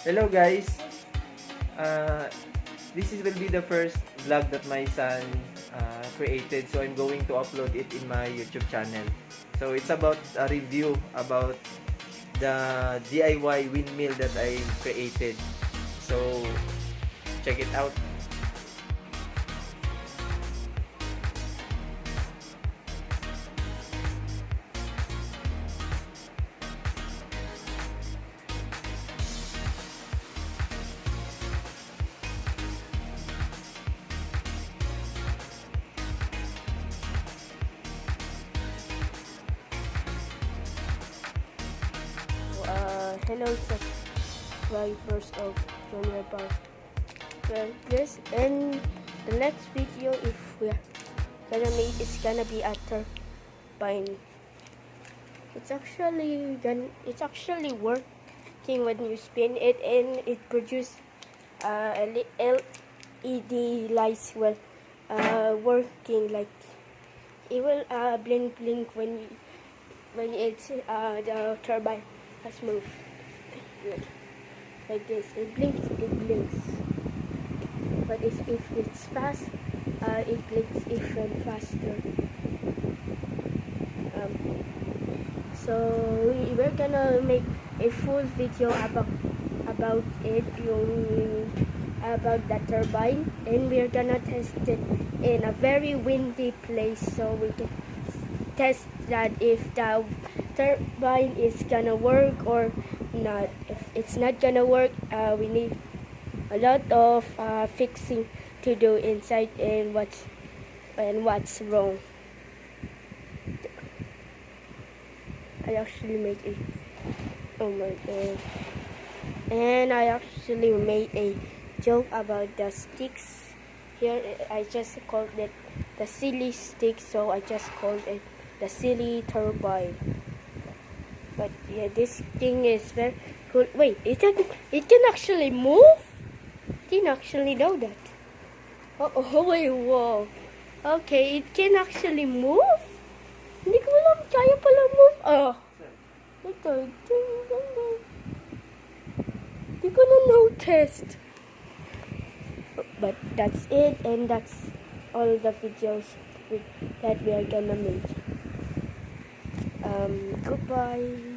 Hello guys. Uh, will be the first vlog that my son created, so I'm going to upload it in my YouTube channel. So it's about a review about the DIY windmill that I created. So check it out. Hello subscribers of Genre Park. Well, this and the next video, if we're gonna make, it's gonna be a turbine. It's actually working when you spin it, and it produces LED lights. Well, working like it will blink when it's the turbine has moved. Like this, it blinks. But if it's fast, it blinks even faster. So we're gonna make a full video about it, about the turbine, and we're gonna test it in a very windy place, so we can test that if the turbine is gonna work or not. If it's not gonna work, we need a lot of fixing to do inside, and what's wrong. I actually made a I actually made a joke about the sticks. Here I just called it the silly stick, so I just called it the silly turbine. But yeah, this thing is very cool. Wait, it can actually move? I didn't actually know that. Oh, wait, whoa. Okay, it can actually move? Hindi ko alam, kaya pala move. Ito. Hindi ko na noticed. But that's it, and that's all the videos that we are gonna make. Goodbye.